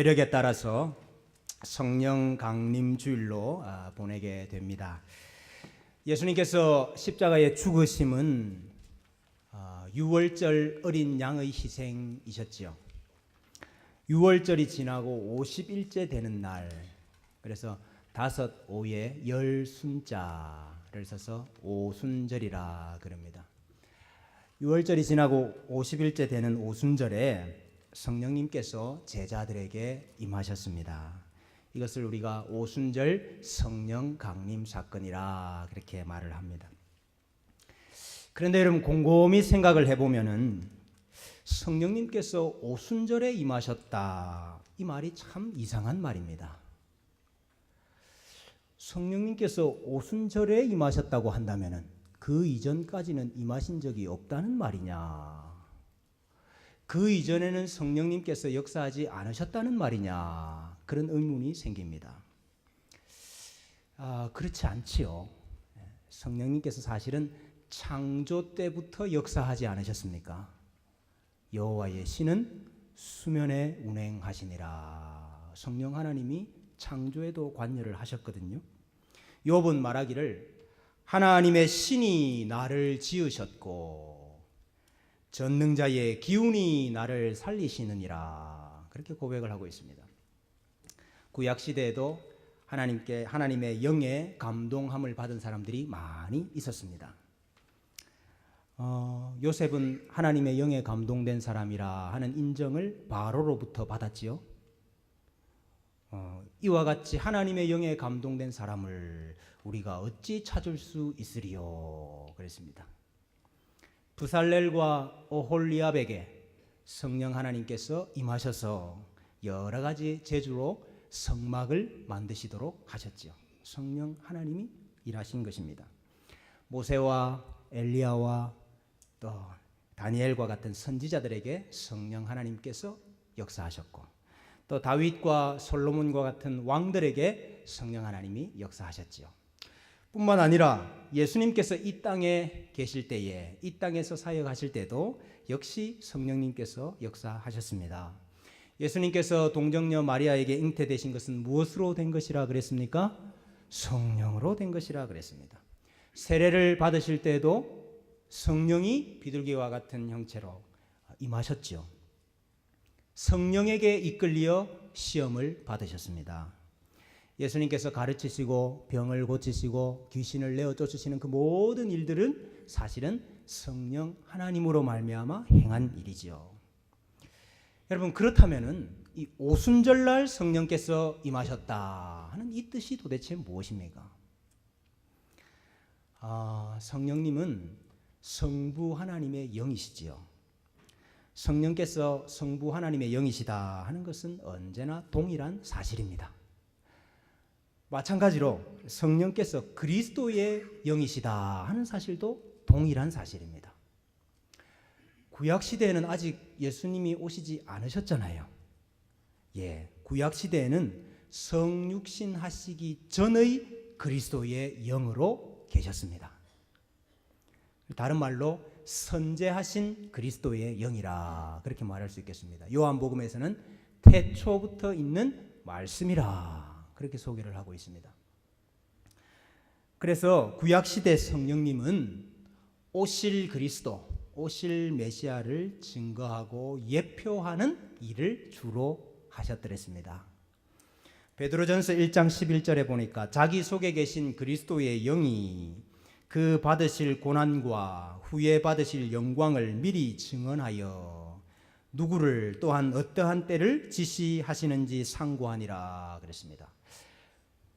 계력에 따라서 성령 강림 주일로 보내게 됩니다. 예수님께서 십자가의 죽으심은 유월절 어린 양의 희생이셨지요. 유월절이 지나고 50일째 되는 날, 그래서 다섯 오에 열 순자를 써서 오순절이라 그럽니다. 유월절이 지나고 50일째 되는 오순절에 성령님께서 제자들에게 임하셨습니다. 이것을 우리가 오순절 성령 강림 사건이라 그렇게 말을 합니다. 그런데 여러분 곰곰이 생각을 해보면은 성령님께서 오순절에 임하셨다, 이 말이 참 이상한 말입니다. 성령님께서 오순절에 임하셨다고 한다면은 그 이전까지는 임하신 적이 없다는 말이냐? 그 이전에는 성령님께서 역사하지 않으셨다는 말이냐? 그런 의문이 생깁니다. 그렇지 않지요. 성령님께서 사실은 창조 때부터 역사하지 않으셨습니까? 여호와의 신은 수면에 운행하시니라. 성령 하나님이 창조에도 관여를 하셨거든요. 욥은 말하기를 하나님의 신이 나를 지으셨고 전능자의 기운이 나를 살리시느니라, 그렇게 고백을 하고 있습니다. 구약 시대에도 하나님의 영에 감동함을 받은 사람들이 많이 있었습니다. 요셉은 하나님의 영에 감동된 사람이라 하는 인정을 바로로부터 받았지요. 이와 같이 하나님의 영에 감동된 사람을 우리가 어찌 찾을 수 있으리요? 그랬습니다. 부살렐과 오홀리압에게 성령 하나님께서 임하셔서 여러 가지 재주로 성막을 만드시도록 하셨지요. 성령 하나님이 일하신 것입니다. 모세와 엘리야와 또 다니엘과 같은 선지자들에게 성령 하나님께서 역사하셨고, 또 다윗과 솔로몬과 같은 왕들에게 성령 하나님이 역사하셨지요. 뿐만 아니라 예수님께서 이 땅에 계실 때에, 이 땅에서 사역하실 때도 역시 성령님께서 역사하셨습니다. 예수님께서 동정녀 마리아에게 잉태되신 것은 무엇으로 된 것이라 그랬습니까? 성령으로 된 것이라 그랬습니다. 세례를 받으실 때도 성령이 비둘기와 같은 형체로 임하셨죠. 성령에게 이끌려 시험을 받으셨습니다. 예수님께서 가르치시고 병을 고치시고 귀신을 내어 쫓으시는 그 모든 일들은 사실은 성령 하나님으로 말미암아 행한 일이지요. 여러분, 그렇다면은 이 오순절날 성령께서 임하셨다 하는 이 뜻이 도대체 무엇입니까? 성령님은 성부 하나님의 영이시지요. 성령께서 성부 하나님의 영이시다 하는 것은 언제나 동일한 사실입니다. 마찬가지로 성령께서 그리스도의 영이시다 하는 사실도 동일한 사실입니다. 구약 시대에는 아직 예수님이 오시지 않으셨잖아요. 구약 시대에는 성육신 하시기 전의 그리스도의 영으로 계셨습니다. 다른 말로 선재하신 그리스도의 영이라 그렇게 말할 수 있겠습니다. 요한복음에서는 태초부터 있는 말씀이라 그렇게 소개를 하고 있습니다. 그래서 구약시대 성령님은 오실 그리스도, 오실 메시아를 증거하고 예표하는 일을 주로 하셨더랬습니다. 베드로전서 1장 11절에 보니까 자기 속에 계신 그리스도의 영이 그 받으실 고난과 후에 받으실 영광을 미리 증언하여 누구를 또한 어떠한 때를 지시하시는지 상고하니라 그랬습니다.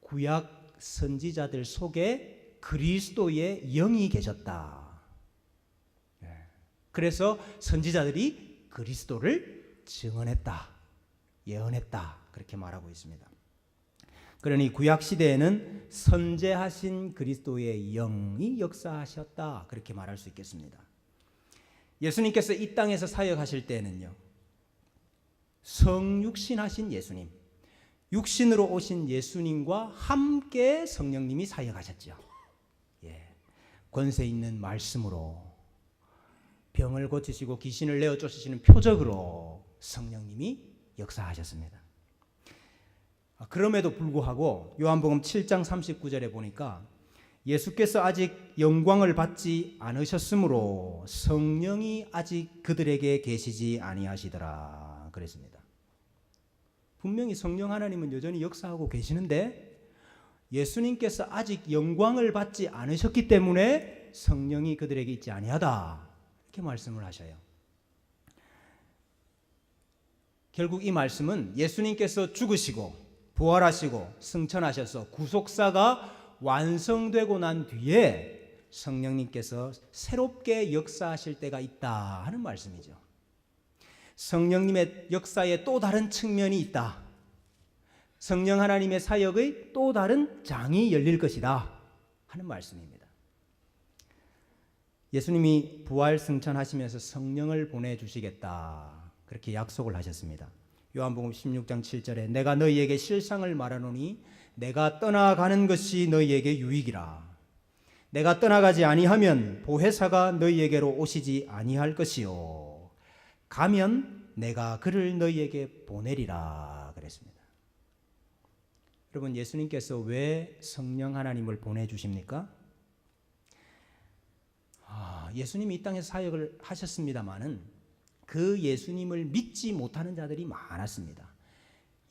구약 선지자들 속에 그리스도의 영이 계셨다. 그래서 선지자들이 그리스도를 증언했다, 예언했다, 그렇게 말하고 있습니다. 그러니 구약 시대에는 선재하신 그리스도의 영이 역사하셨다, 그렇게 말할 수 있겠습니다. 예수님께서 이 땅에서 사역하실 때는요, 성육신하신 예수님, 육신으로 오신 예수님과 함께 성령님이 사역하셨죠. 권세 있는 말씀으로, 병을 고치시고 귀신을 내어 쫓으시는 표적으로 성령님이 역사하셨습니다. 그럼에도 불구하고 요한복음 7장 39절에 보니까 예수께서 아직 영광을 받지 않으셨으므로 성령이 아직 그들에게 계시지 아니하시더라 그랬습니다. 분명히 성령 하나님은 여전히 역사하고 계시는데 예수님께서 아직 영광을 받지 않으셨기 때문에 성령이 그들에게 있지 아니하다 이렇게 말씀을 하셔요. 결국 이 말씀은 예수님께서 죽으시고 부활하시고 승천하셔서 구속사가 완성되고 난 뒤에 성령님께서 새롭게 역사하실 때가 있다 하는 말씀이죠. 성령님의 역사에 또 다른 측면이 있다. 성령 하나님의 사역의 또 다른 장이 열릴 것이다 하는 말씀입니다. 예수님이 부활 승천하시면서 성령을 보내주시겠다 그렇게 약속을 하셨습니다. 요한복음 16장 7절에 내가 너희에게 실상을 말하노니 내가 떠나가는 것이 너희에게 유익이라. 내가 떠나가지 아니하면 보혜사가 너희에게로 오시지 아니할 것이요 가면 내가 그를 너희에게 보내리라 그랬습니다. 여러분, 예수님께서 왜 성령 하나님을 보내주십니까? 예수님이 이 땅에서 사역을 하셨습니다마는 그 예수님을 믿지 못하는 자들이 많았습니다.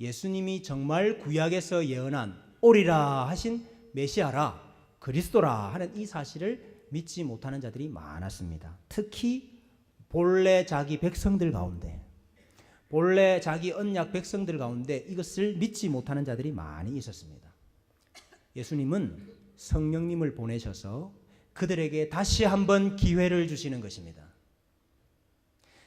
예수님이 정말 구약에서 예언한 오리라 하신 메시아라 그리스도라 하는 이 사실을 믿지 못하는 자들이 많았습니다. 특히 본래 자기 백성들 가운데, 본래 자기 언약 백성들 가운데 이것을 믿지 못하는 자들이 많이 있었습니다. 예수님은 성령님을 보내셔서 그들에게 다시 한번 기회를 주시는 것입니다.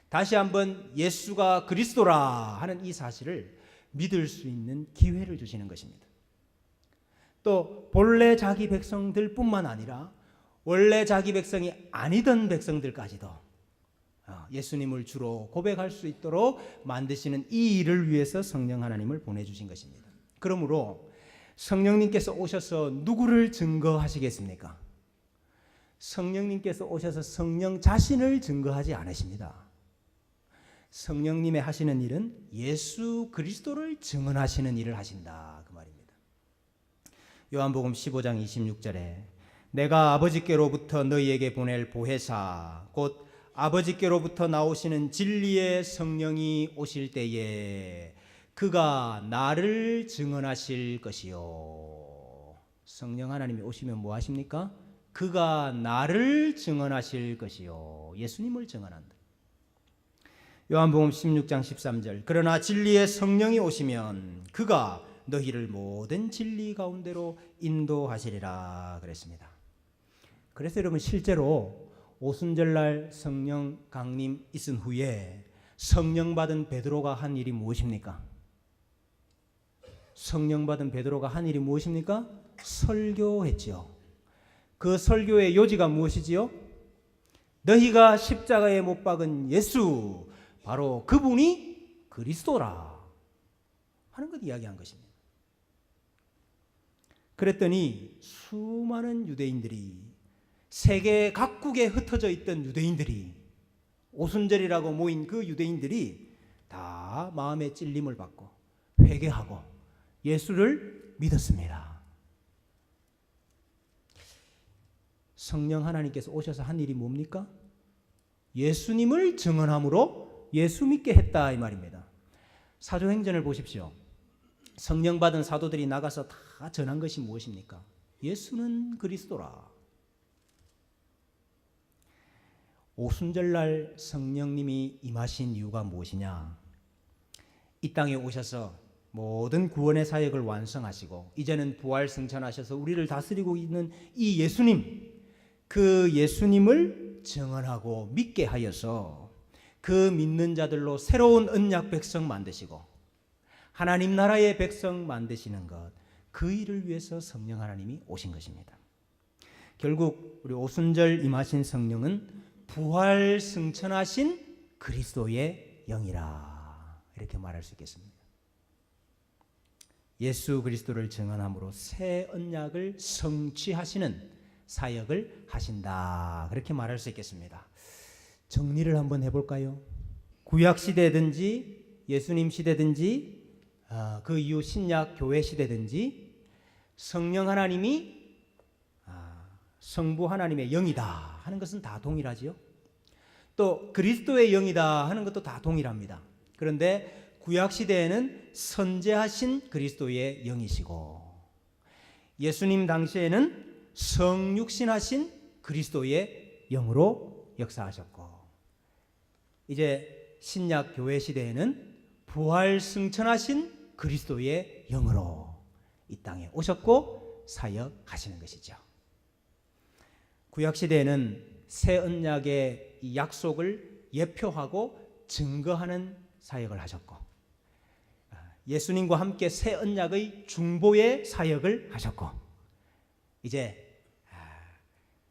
다시 한번 예수가 그리스도라 하는 이 사실을 믿을 수 있는 기회를 주시는 것입니다. 또 본래 자기 백성들뿐만 아니라 원래 자기 백성이 아니던 백성들까지도 예수님을 주로 고백할 수 있도록 만드시는 이 일을 위해서 성령 하나님을 보내주신 것입니다. 그러므로 성령님께서 오셔서 누구를 증거하시겠습니까? 성령님께서 오셔서 성령 자신을 증거하지 않으십니다. 성령님의 하시는 일은 예수 그리스도를 증언하시는 일을 하신다 그 말입니다. 요한복음 15장 26절에 내가 아버지께로부터 너희에게 보낼 보혜사 곧 아버지께로부터 나오시는 진리의 성령이 오실 때에 그가 나를 증언하실 것이요. 성령 하나님이 오시면 뭐 하십니까? 그가 나를 증언하실 것이요. 예수님을 증언한다. 요한복음 16장 13절 그러나 진리의 성령이 오시면 그가 너희를 모든 진리 가운데로 인도하시리라 그랬습니다. 그래서 여러분 실제로 오순절날 성령 강림 있은 후에 성령 받은 베드로가 한 일이 무엇입니까? 성령 받은 베드로가 한 일이 무엇입니까? 설교했지요. 그 설교의 요지가 무엇이지요? 너희가 십자가에 못 박은 예수 바로 그분이 그리스도라 하는 것 이야기한 것입니다. 그랬더니 수많은 유대인들이 세계 각국에 흩어져 있던 유대인들이 오순절이라고 모인 그 유대인들이 다 마음의 찔림을 받고 회개하고 예수를 믿었습니다. 성령 하나님께서 오셔서 한 일이 뭡니까? 예수님을 증언함으로 예수 믿게 했다 이 말입니다. 사도행전을 보십시오. 성령 받은 사도들이 나가서 다 전한 것이 무엇입니까? 예수는 그리스도라. 오순절날 성령님이 임하신 이유가 무엇이냐? 이 땅에 오셔서 모든 구원의 사역을 완성하시고 이제는 부활 승천하셔서 우리를 다스리고 있는 이 예수님, 그 예수님을 증언하고 믿게 하여서 그 믿는 자들로 새로운 언약 백성 만드시고 하나님 나라의 백성 만드시는 것, 그 일을 위해서 성령 하나님이 오신 것입니다. 결국 우리 오순절 임하신 성령은 부활 승천하신 그리스도의 영이라 이렇게 말할 수 있겠습니다. 예수 그리스도를 증언함으로 새 언약을 성취하시는 사역을 하신다 그렇게 말할 수 있겠습니다. 정리를 한번 해볼까요? 구약 시대든지 예수님 시대든지 그 이후 신약 교회 시대든지 성령 하나님이 성부 하나님의 영이다 하는 것은 다 동일하지요. 또 그리스도의 영이다 하는 것도 다 동일합니다. 그런데 구약 시대에는 선재하신 그리스도의 영이시고 예수님 당시에는 성육신하신 그리스도의 영으로 역사하셨고 이제 신약 교회 시대에는 부활 승천하신 그리스도의 영으로 이 땅에 오셨고 사역하시는 것이죠. 구약 시대에는 새 언약의 이 약속을 예표하고 증거하는 사역을 하셨고 예수님과 함께 새 언약의 중보의 사역을 하셨고 이제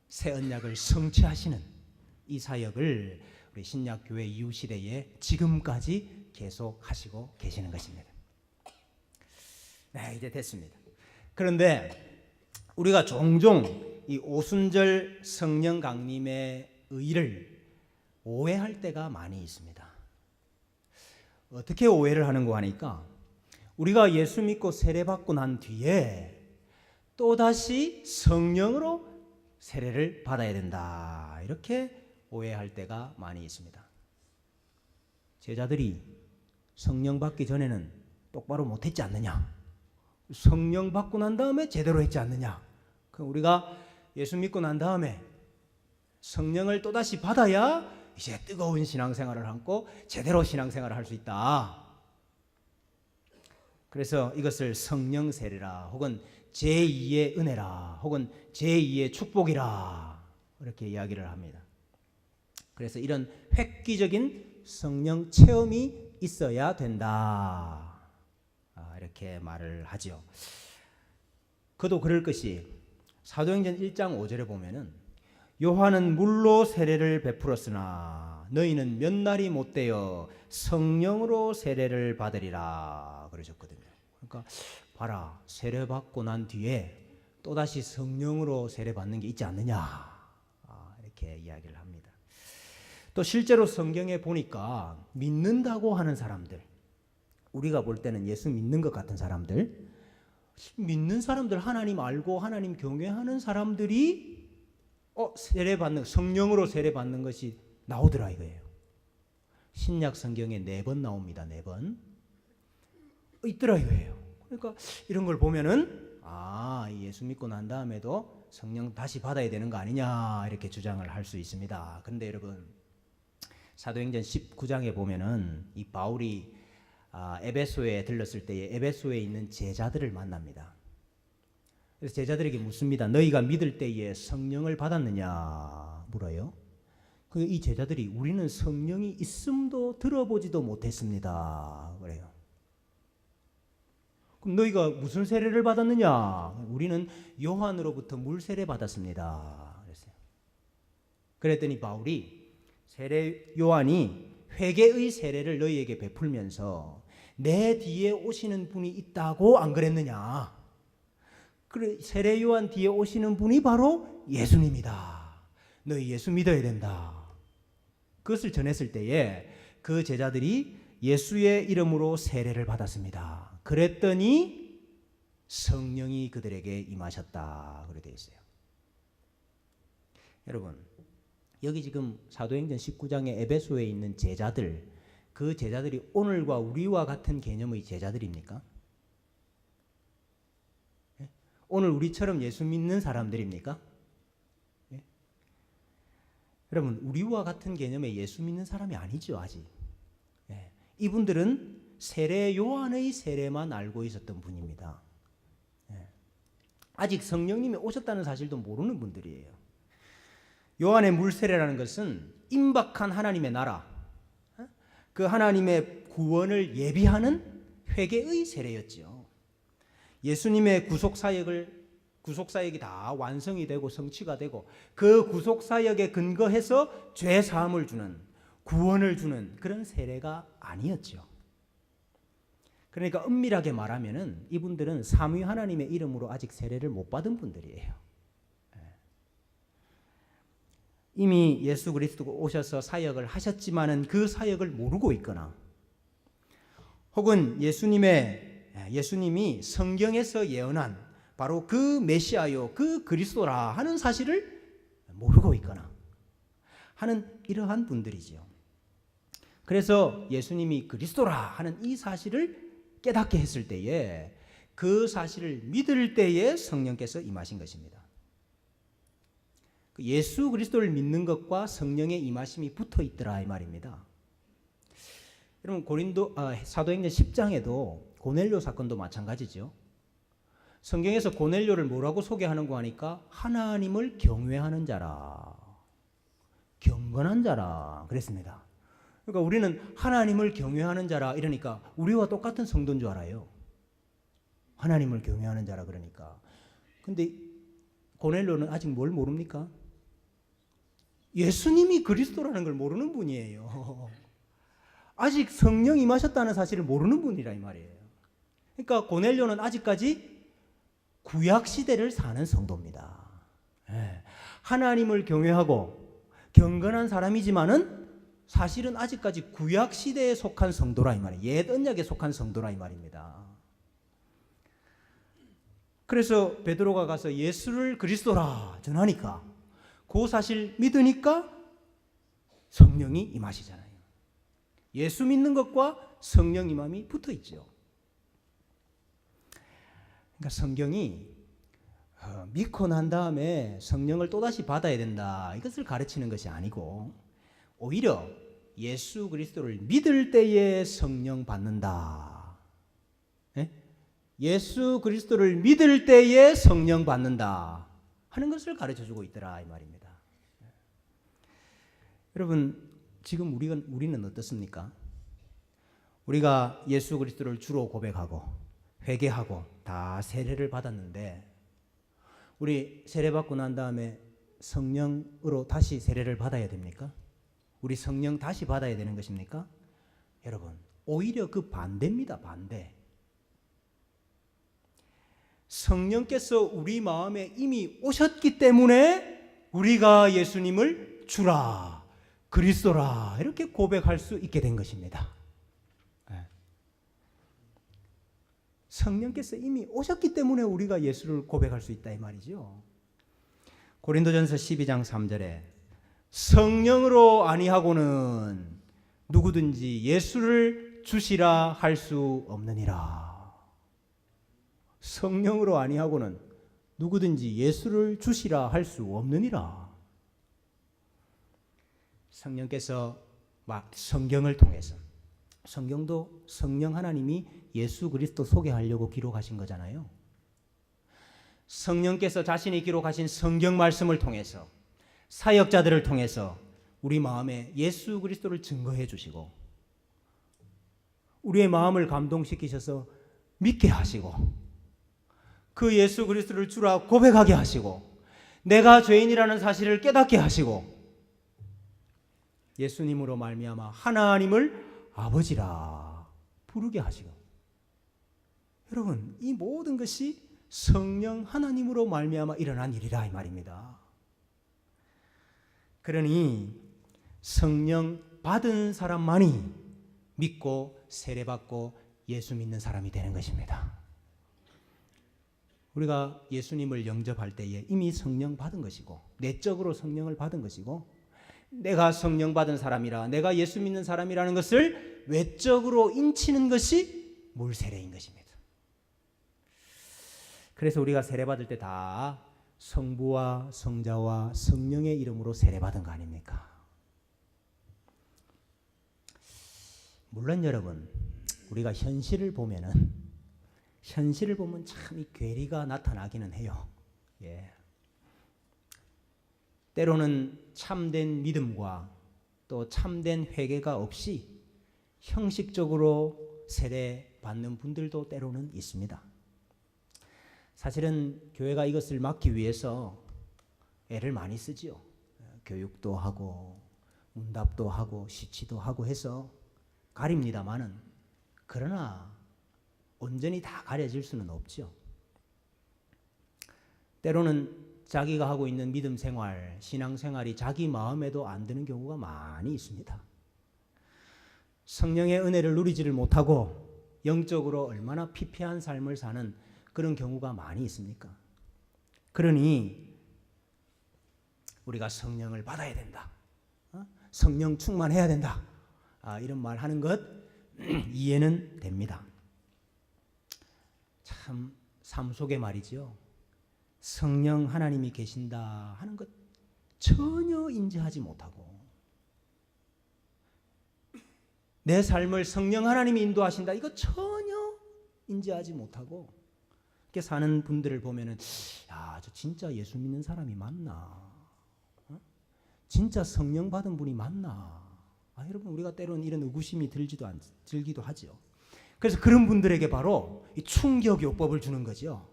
새 언약을 성취하시는 이 사역을 우리 신약 교회 이후 시대에 지금까지 계속 하시고 계시는 것입니다. 네, 이제 됐습니다. 그런데 우리가 종종 이 오순절 성령 강림의 의의를 오해할 때가 많이 있습니다. 어떻게 오해를 하는가 하니까 우리가 예수 믿고 세례받고 난 뒤에 또다시 성령으로 세례를 받아야 된다 이렇게 오해할 때가 많이 있습니다. 제자들이 성령 받기 전에는 똑바로 못했지 않느냐, 성령 받고 난 다음에 제대로 했지 않느냐, 그럼 우리가 예수 믿고 난 다음에 성령을 또다시 받아야 이제 뜨거운 신앙생활을 하고 제대로 신앙생활을 할 수 있다. 그래서 이것을 성령 세례라 혹은 제2의 은혜라 혹은 제2의 축복이라 이렇게 이야기를 합니다. 그래서 이런 획기적인 성령 체험이 있어야 된다 이렇게 말을 하죠. 그도 그럴 것이 사도행전 1장 5절에 보면은 요한은 물로 세례를 베풀었으나 너희는 몇 날이 못되어 성령으로 세례를 받으리라 그러셨거든요. 그러니까 봐라, 세례 받고 난 뒤에 또다시 성령으로 세례 받는 게 있지 않느냐 이렇게 이야기를 합니다. 또 실제로 성경에 보니까 믿는다고 하는 사람들, 우리가 볼 때는 예수 믿는 것 같은 사람들, 믿는 사람들, 하나님 알고 하나님 경외하는 사람들이 세례 받는, 성령으로 세례 받는 것이 나오더라 이거예요. 신약 성경에 4번 나옵니다. 4번 있더라 이거예요. 그러니까 이런 걸 보면은 예수 믿고 난 다음에도 성령 다시 받아야 되는 거 아니냐 이렇게 주장을 할 수 있습니다. 그런데 여러분 사도행전 19장에 보면은 이 바울이 에베소에 들렀을 때에 에베소에 있는 제자들을 만납니다. 그래서 제자들에게 묻습니다. 너희가 믿을 때에 성령을 받았느냐 물어요. 이 제자들이 우리는 성령이 있음도 들어보지도 못했습니다 그래요. 그럼 너희가 무슨 세례를 받았느냐? 우리는 요한으로부터 물 세례 받았습니다 그랬어요. 그랬더니 바울이 요한이 회개의 세례를 너희에게 베풀면서 내 뒤에 오시는 분이 있다고 안 그랬느냐? 그래, 세례 요한 뒤에 오시는 분이 바로 예수님이다. 너희 예수 믿어야 된다. 그것을 전했을 때에 그 제자들이 예수의 이름으로 세례를 받았습니다. 그랬더니 성령이 그들에게 임하셨다 그렇게 되어 있어요. 여러분 여기 지금 사도행전 19장의 에베소에 있는 제자들, 그 제자들이 오늘과 우리와 같은 개념의 제자들입니까? 오늘 우리처럼 예수 믿는 사람들입니까? 여러분 우리와 같은 개념의 예수 믿는 사람이 아니죠 아직. 이분들은 세례 요한의 세례만 알고 있었던 분입니다. 아직 성령님이 오셨다는 사실도 모르는 분들이에요. 요한의 물세례라는 것은 임박한 하나님의 나라, 그 하나님의 구원을 예비하는 회개의 세례였죠. 예수님의 구속사역이 다 완성이 되고 성취가 되고 그 구속사역에 근거해서 죄사함을 주는, 구원을 주는 그런 세례가 아니었죠. 그러니까 엄밀하게 말하면은 이분들은 삼위 하나님의 이름으로 아직 세례를 못 받은 분들이에요. 이미 예수 그리스도가 오셔서 사역을 하셨지만은 그 사역을 모르고 있거나 혹은 예수님의 예수님이 성경에서 예언한 바로 그 메시아요, 그 그리스도라 하는 사실을 모르고 있거나 하는 이러한 분들이지요. 그래서 예수님이 그리스도라 하는 이 사실을 깨닫게 했을 때에 그 사실을 믿을 때에 성령께서 임하신 것입니다. 예수 그리스도를 믿는 것과 성령의 임하심이 붙어 있더라 이 말입니다. 여러분 사도행전 10장에도 고넬료 사건도 마찬가지죠. 성경에서 고넬료를 뭐라고 소개하는고 하니까 하나님을 경외하는 자라, 경건한 자라 그랬습니다. 그러니까 우리는 하나님을 경외하는 자라 이러니까 우리와 똑같은 성도인 줄 알아요. 하나님을 경외하는 자라 그러니까. 근데 고넬료는 아직 뭘 모릅니까? 예수님이 그리스도라는 걸 모르는 분이에요. 아직 성령 임하셨다는 사실을 모르는 분이라 이 말이에요. 그러니까 고넬료는 아직까지 구약 시대를 사는 성도입니다. 하나님을 경외하고 경건한 사람이지만은 사실은 아직까지 구약 시대에 속한 성도라 이 말이에요. 옛 언약에 속한 성도라 이 말입니다. 그래서 베드로가 가서 예수를 그리스도라 전하니까 그 사실 믿으니까 성령이 임하시잖아요. 예수 믿는 것과 성령 임함이 붙어 있죠. 그러니까 성경이 믿고 난 다음에 성령을 또다시 받아야 된다 이것을 가르치는 것이 아니고 오히려 예수 그리스도를 믿을 때에 성령 받는다. 예수 그리스도를 믿을 때에 성령 받는다 하는 것을 가르쳐주고 있더라 이 말입니다. 여러분 지금 우리는 어떻습니까? 우리가 예수 그리스도를 주로 고백하고 회개하고 다 세례를 받았는데 우리 세례 받고 난 다음에 성령으로 다시 세례를 받아야 됩니까? 우리 성령 다시 받아야 되는 것입니까? 여러분 오히려 그 반대입니다. 반대. 성령께서 우리 마음에 이미 오셨기 때문에 우리가 예수님을 주라 그리스도라 이렇게 고백할 수 있게 된 것입니다. 성령께서 이미 오셨기 때문에 우리가 예수를 고백할 수 있다 이 말이죠. 고린도전서 12장 3절에 성령으로 아니하고는 누구든지 예수를 주시라 할 수 없느니라. 성령으로 아니하고는 누구든지 예수를 주시라 할 수 없느니라. 성령께서 성경을 통해서 성경도 성령 하나님이 예수 그리스도 소개하려고 기록하신 거잖아요. 성령께서 자신이 기록하신 성경 말씀을 통해서 사역자들을 통해서 우리 마음에 예수 그리스도를 증거해 주시고 우리의 마음을 감동시키셔서 믿게 하시고 그 예수 그리스도를 주라 고백하게 하시고 내가 죄인이라는 사실을 깨닫게 하시고 예수님으로 말미암아 하나님을 아버지라 부르게 하시고 여러분 이 모든 것이 성령 하나님으로 말미암아 일어난 일이라 이 말입니다. 그러니 성령 받은 사람만이 믿고 세례받고 예수 믿는 사람이 되는 것입니다. 우리가 예수님을 영접할 때에 이미 성령 받은 것이고 내적으로 성령을 받은 것이고 내가 성령 받은 사람이라 내가 예수 믿는 사람이라는 것을 외적으로 인치는 것이 물세례인 것입니다. 그래서 우리가 세례받을 때 다 성부와 성자와 성령의 이름으로 세례받은 거 아닙니까? 물론 여러분 우리가 현실을 보면 참 이 괴리가 나타나기는 해요. 때로는 참된 믿음과 또 참된 회개가 없이 형식적으로 세례 받는 분들도 때로는 있습니다. 사실은 교회가 이것을 막기 위해서 애를 많이 쓰지요. 교육도 하고 문답도 하고 시치도 하고 해서 가립니다마는 그러나 온전히 다 가려질 수는 없죠. 때로는 자기가 하고 있는 믿음 생활, 신앙 생활이 자기 마음에도 안 드는 경우가 많이 있습니다. 성령의 은혜를 누리지를 못하고 영적으로 얼마나 피폐한 삶을 사는 그런 경우가 많이 있습니까? 그러니 우리가 성령을 받아야 된다. 성령 충만해야 된다. 이런 말 하는 것 이해는 됩니다. 참 삶 속에 말이죠. 성령 하나님이 계신다 하는 것 전혀 인지하지 못하고 내 삶을 성령 하나님이 인도하신다 이거 전혀 인지하지 못하고 이렇게 사는 분들을 보면은 야, 저 진짜 예수 믿는 사람이 맞나? 진짜 성령 받은 분이 맞나? 여러분 우리가 때로는 이런 의구심이 들기도 하죠. 그래서 그런 분들에게 바로 이 충격 요법을 주는 거죠.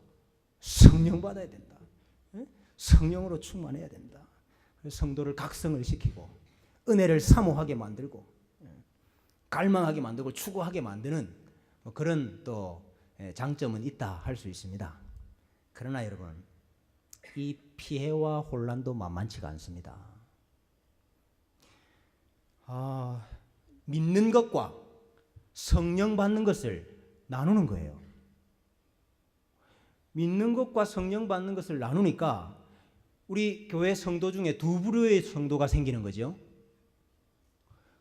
성령 받아야 된다. 성령으로 충만해야 된다. 그래서 성도를 각성을 시키고 은혜를 사모하게 만들고 갈망하게 만들고 추구하게 만드는 그런 또 장점은 있다 할 수 있습니다. 그러나 여러분 이 피해와 혼란도 만만치가 않습니다. 믿는 것과 성령 받는 것을 나누는 거예요. 믿는 것과 성령 받는 것을 나누니까 우리 교회 성도 중에 두 부류의 성도가 생기는 거죠.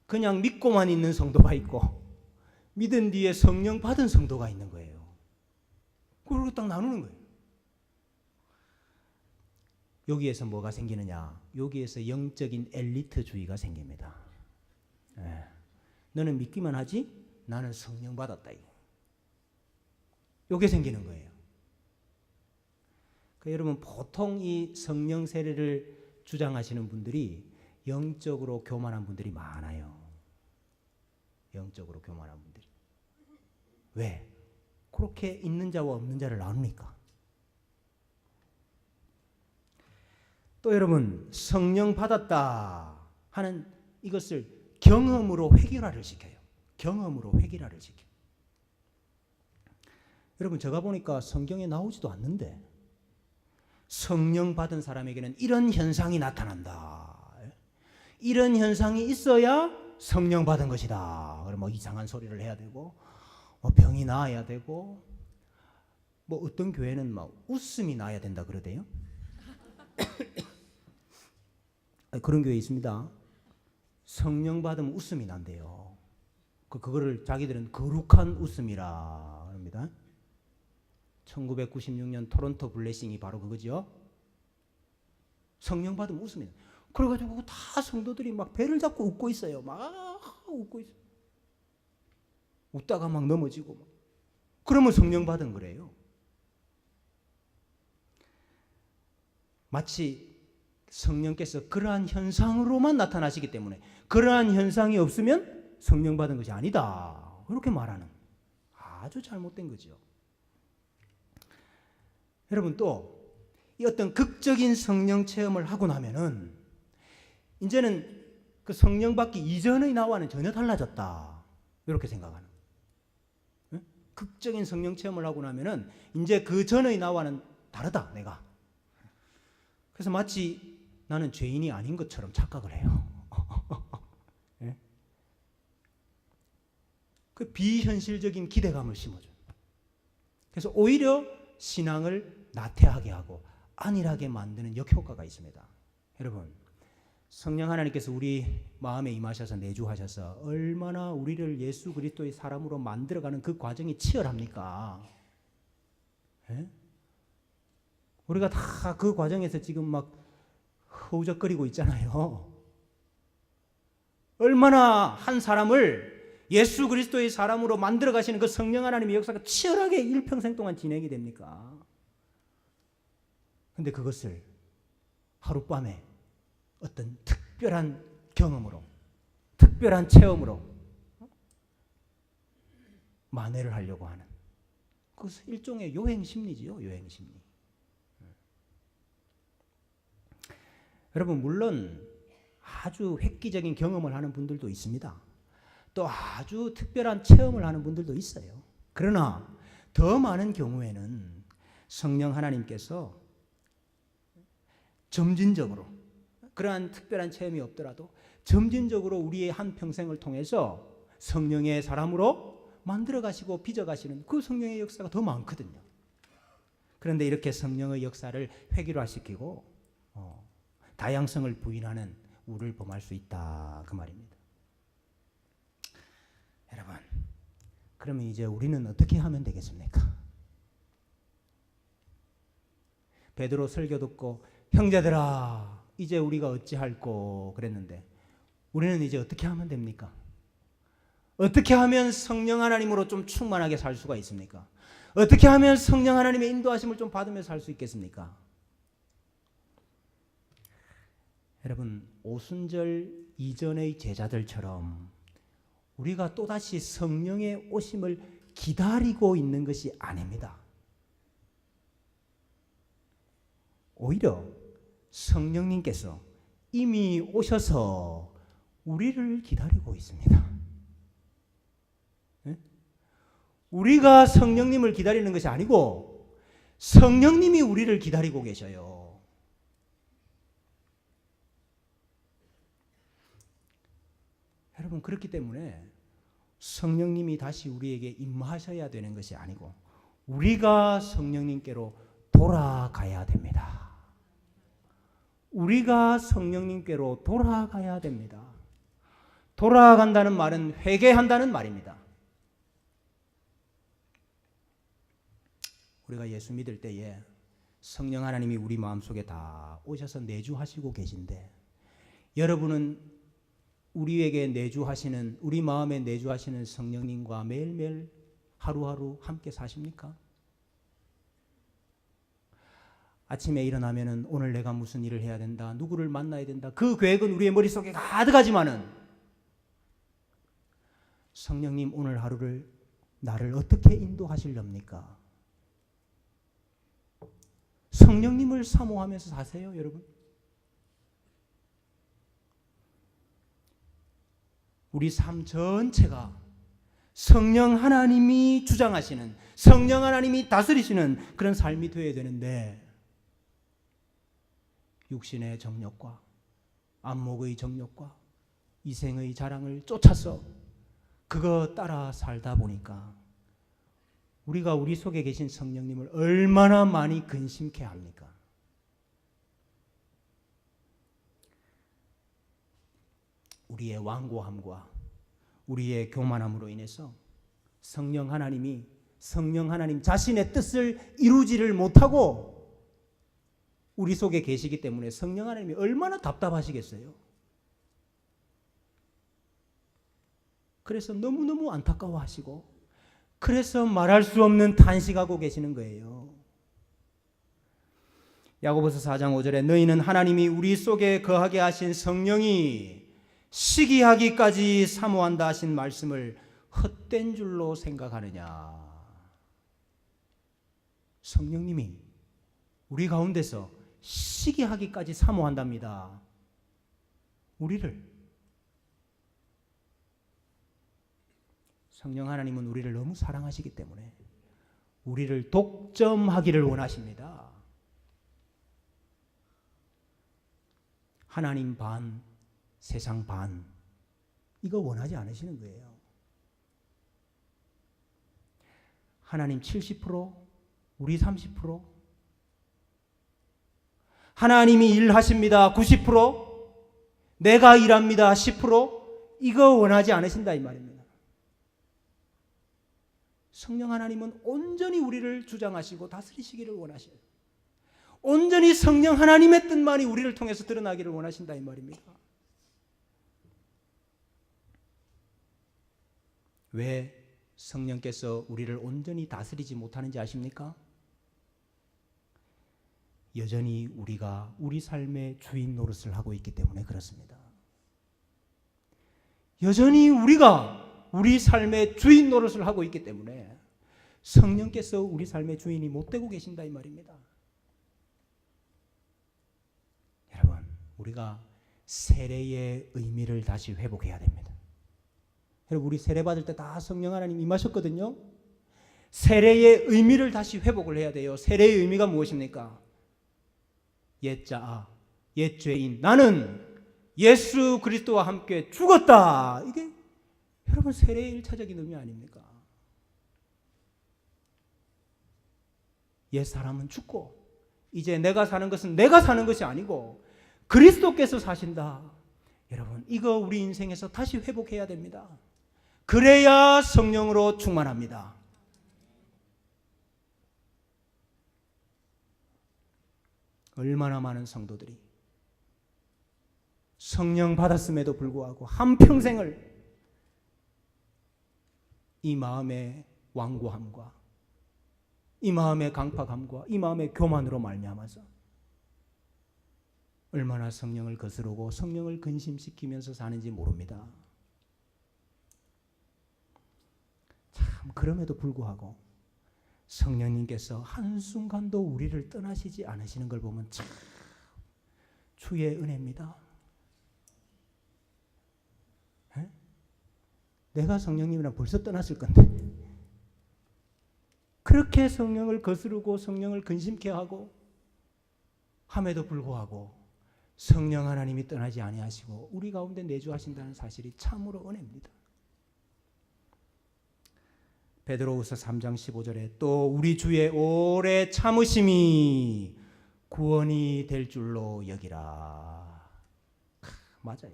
그냥 믿고만 있는 성도가 있고 믿은 뒤에 성령 받은 성도가 있는 거예요. 그걸 딱 나누는 거예요. 여기에서 뭐가 생기느냐? 여기에서 영적인 엘리트주의가 생깁니다. 너는 믿기만 하지? 나는 성령 받았다. 이게 생기는 거예요. 그러니까 여러분 보통 이 성령 세례를 주장하시는 분들이 영적으로 교만한 분들이 많아요. 영적으로 교만한 분들이. 왜? 그렇게 있는 자와 없는 자를 나누니까. 또 여러분 성령 받았다 하는 이것을 경험으로 획일화를 시켜요. 경험으로 획일화를 시켜. 여러분 제가 보니까 성경에 나오지도 않는데 성령 받은 사람에게는 이런 현상이 나타난다. 이런 현상이 있어야 성령 받은 것이다. 그럼 뭐 이상한 소리를 해야 되고 뭐 병이 나아야 되고 뭐 어떤 교회는 막 웃음이 나야 된다 그러대요. 그런 교회 있습니다. 성령 받으면 웃음이 난대요. 그거를 자기들은 거룩한 웃음이라 합니다. 1996년 토론토 블레싱이 바로 그거죠. 성령 받으면 웃음이 나. 그래가지고 다 성도들이 막 배를 잡고 웃고 있어요. 막 웃고 있어요. 웃다가 막 넘어지고 막. 그러면 성령 받은 거래요. 마치 성령께서 그러한 현상으로만 나타나시기 때문에 그러한 현상이 없으면 성령 받은 것이 아니다. 그렇게 말하는 아주 잘못된 거죠. 여러분 또 이 어떤 극적인 성령 체험을 하고 나면은 이제는 그 성령 받기 이전의 나와는 전혀 달라졌다. 이렇게 생각하는. 극적인 성령 체험을 하고 나면은 이제 그 전의 나와는 다르다. 내가. 그래서 마치 나는 죄인이 아닌 것처럼 착각을 해요. 그 비현실적인 기대감을 심어줘요. 그래서 오히려 신앙을 나태하게 하고 안일하게 만드는 역효과가 있습니다. 여러분 성령 하나님께서 우리 마음에 임하셔서 내주하셔서 얼마나 우리를 예수 그리스도의 사람으로 만들어가는 그 과정이 치열합니까? 우리가 다 그 과정에서 지금 막 허우적거리고 있잖아요. 얼마나 한 사람을 예수 그리스도의 사람으로 만들어 가시는 그 성령 하나님의 역사가 치열하게 일평생 동안 진행이 됩니까? 근데 그것을 하룻밤에 어떤 특별한 경험으로 특별한 체험으로 만회를 하려고 하는 그것은 일종의 요행심리지요. 요행심리. 여러분 물론 아주 획기적인 경험을 하는 분들도 있습니다. 또 아주 특별한 체험을 하는 분들도 있어요. 그러나 더 많은 경우에는 성령 하나님께서 점진적으로 그러한 특별한 체험이 없더라도 점진적으로 우리의 한 평생을 통해서 성령의 사람으로 만들어 가시고 빚어 가시는 그 성령의 역사가 더 많거든요. 그런데 이렇게 성령의 역사를 획일화시키고 다양성을 부인하는 우를 범할 수 있다 그 말입니다. 여러분, 그러면 이제 우리는 어떻게 하면 되겠습니까? 베드로 설교 듣고 형제들아 이제 우리가 어찌할꼬 그랬는데 우리는 이제 어떻게 하면 됩니까? 어떻게 하면 성령 하나님으로 좀 충만하게 살 수가 있습니까? 어떻게 하면 성령 하나님의 인도하심을 좀 받으며 살 수 있겠습니까? 여러분, 오순절 이전의 제자들처럼 우리가 또다시 성령의 오심을 기다리고 있는 것이 아닙니다. 오히려 성령님께서 이미 오셔서 우리를 기다리고 있습니다. 네? 우리가 성령님을 기다리는 것이 아니고 성령님이 우리를 기다리고 계셔요. 여러분, 그렇기 때문에 성령님이 다시 우리에게 임하셔야 되는 것이 아니고 우리가 성령님께로 돌아가야 됩니다. 우리가 성령님께로 돌아가야 됩니다. 돌아간다는 말은 회개한다는 말입니다. 우리가 예수 믿을 때에 성령 하나님이 우리 마음속에 다 오셔서 내주하시고 계신데 여러분은 우리에게 내주하시는 우리 마음에 내주하시는 성령님과 매일매일 하루하루 함께 사십니까? 아침에 일어나면은 오늘 내가 무슨 일을 해야 된다, 누구를 만나야 된다, 그 계획은 우리의 머릿속에 가득하지만은 성령님 오늘 하루를 나를 어떻게 인도하시렵니까? 성령님을 사모하면서 사세요, 여러분. 우리 삶 전체가 성령 하나님이 주장하시는, 성령 하나님이 다스리시는 그런 삶이 되어야 되는데 육신의 정욕과 안목의 정욕과 이생의 자랑을 쫓아서 그거 따라 살다 보니까 우리가 우리 속에 계신 성령님을 얼마나 많이 근심케 합니까? 우리의 완고함과 우리의 교만함으로 인해서 성령 하나님 자신의 뜻을 이루지를 못하고 우리 속에 계시기 때문에 성령 하나님이 얼마나 답답하시겠어요? 그래서 너무너무 안타까워하시고 그래서 말할 수 없는 탄식하고 계시는 거예요. 야고보서 4장 5절에 너희는 하나님이 우리 속에 거하게 하신 성령이 시기하기까지 사모한다 하신 말씀을 헛된 줄로 생각하느냐. 성령님이 우리 가운데서 시기하기까지 사모한답니다. 우리를. 성령 하나님은 우리를 너무 사랑하시기 때문에 우리를 독점하기를 원하십니다. 하나님 반, 세상 반, 이거 원하지 않으시는 거예요. 하나님 70%, 우리 30%, 하나님이 일하십니다 90%, 내가 일합니다 10%, 이거 원하지 않으신다 이 말입니다. 성령 하나님은 온전히 우리를 주장하시고 다스리시기를 원하셔요. 온전히 성령 하나님의 뜻만이 우리를 통해서 드러나기를 원하신다 이 말입니다. 왜 성령께서 우리를 온전히 다스리지 못하는지 아십니까? 여전히 우리가 우리 삶의 주인 노릇을 하고 있기 때문에 그렇습니다. 여전히 우리가 우리 삶의 주인 노릇을 하고 있기 때문에 성령께서 우리 삶의 주인이 못 되고 계신다 이 말입니다. 여러분, 우리가 세례의 의미를 다시 회복해야 됩니다. 여러분, 우리 세례 받을 때 다 성령 하나님 임하셨거든요. 세례의 의미를 다시 회복을 해야 돼요. 세례의 의미가 무엇입니까? 옛자, 옛 죄인, 나는 예수 그리스도와 함께 죽었다. 이게 여러분 세례의 1차적인 의미 아닙니까? 옛 사람은 죽고 이제 내가 사는 것은 내가 사는 것이 아니고 그리스도께서 사신다. 여러분, 이거 우리 인생에서 다시 회복해야 됩니다. 그래야 성령으로 충만합니다. 얼마나 많은 성도들이 성령 받았음에도 불구하고 한평생을 이 마음의 완고함과 이 마음의 강팍함과 이 마음의 교만으로 말미암아서 얼마나 성령을 거스르고 성령을 근심시키면서 사는지 모릅니다. 참, 그럼에도 불구하고 성령님께서 한순간도 우리를 떠나시지 않으시는 걸 보면 참 주의 은혜입니다. 에? 내가 성령님이랑 벌써 떠났을 건데 그렇게 성령을 거스르고 성령을 근심케 하고 함에도 불구하고 성령 하나님이 떠나지 아니하시고 우리 가운데 내주하신다는 사실이 참으로 은혜입니다. 베드로후서 3장 15절에 또 우리 주의 오래 참으심이 구원이 될 줄로 여기라. 맞아요.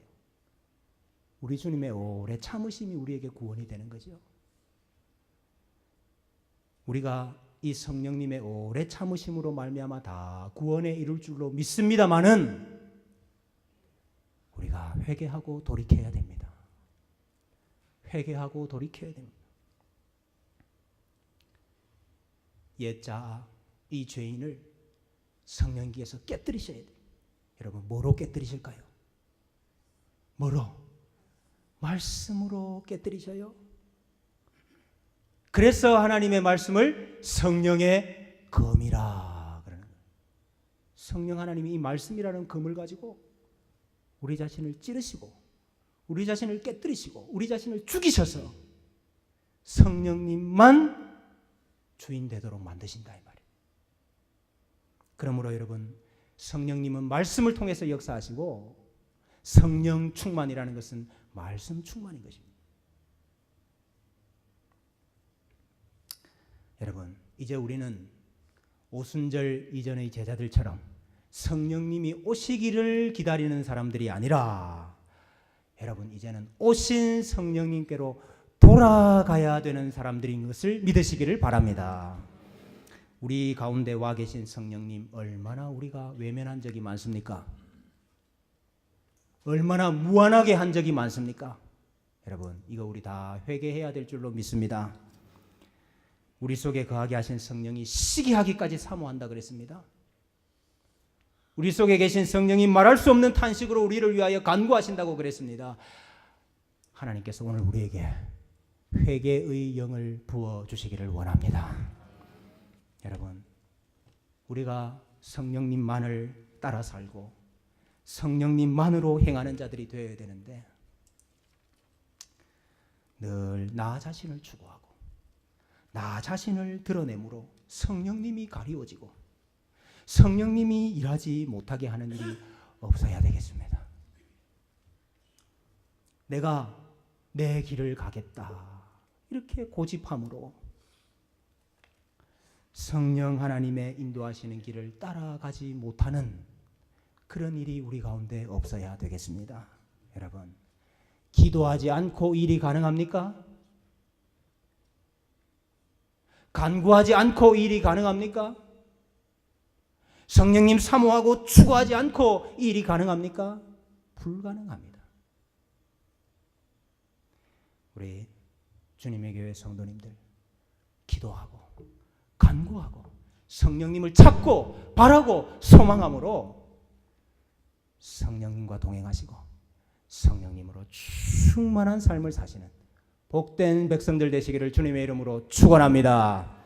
우리 주님의 오래 참으심이 우리에게 구원이 되는 거죠. 우리가 이 성령님의 오래 참으심으로 말미암아 다 구원에 이룰 줄로 믿습니다마는 우리가 회개하고 돌이켜야 됩니다. 회개하고 돌이켜야 됩니다. 옛자 이 죄인을 성령께서 깨뜨리셔야 돼요. 여러분, 뭐로 깨뜨리실까요? 뭐로? 말씀으로 깨뜨리셔요. 그래서 하나님의 말씀을 성령의 검이라 그러는 거예요. 성령 하나님이 이 말씀이라는 검을 가지고 우리 자신을 찌르시고 우리 자신을 깨뜨리시고 우리 자신을 죽이셔서 성령님만 주인 되도록 만드신다 이 말이에요. 그러므로 여러분, 성령님은 말씀을 통해서 역사하시고 성령 충만이라는 것은 말씀 충만인 것입니다. 여러분, 이제 우리는 오순절 이전의 제자들처럼 성령님이 오시기를 기다리는 사람들이 아니라 여러분, 이제는 오신 성령님께로 돌아가야 되는 사람들인 것을 믿으시기를 바랍니다. 우리 가운데 와 계신 성령님, 얼마나 우리가 외면한 적이 많습니까? 얼마나 무한하게 한 적이 많습니까? 여러분, 이거 우리 다 회개해야 될 줄로 믿습니다. 우리 속에 거하게 하신 성령이 시기하기까지 사모한다 그랬습니다. 우리 속에 계신 성령이 말할 수 없는 탄식으로 우리를 위하여 간구하신다고 그랬습니다. 하나님께서 오늘 우리에게 회개의 영을 부어주시기를 원합니다. 여러분, 우리가 성령님만을 따라 살고 성령님만으로 행하는 자들이 되어야 되는데 늘 나 자신을 추구하고 나 자신을 드러내므로 성령님이 가리워지고 성령님이 일하지 못하게 하는 일이 없어야 되겠습니다. 내가 내 길을 가겠다 이렇게 고집함으로 성령 하나님의 인도하시는 길을 따라가지 못하는 그런 일이 우리 가운데 없어야 되겠습니다. 여러분, 기도하지 않고 일이 가능합니까? 간구하지 않고 일이 가능합니까? 성령님 사모하고 추구하지 않고 일이 가능합니까? 불가능합니다. 우리 주님의 교회 성도님들, 기도하고 간구하고 성령님을 찾고 바라고 소망함으로 성령님과 동행하시고 성령님으로 충만한 삶을 사시는 복된 백성들 되시기를 주님의 이름으로 축원합니다.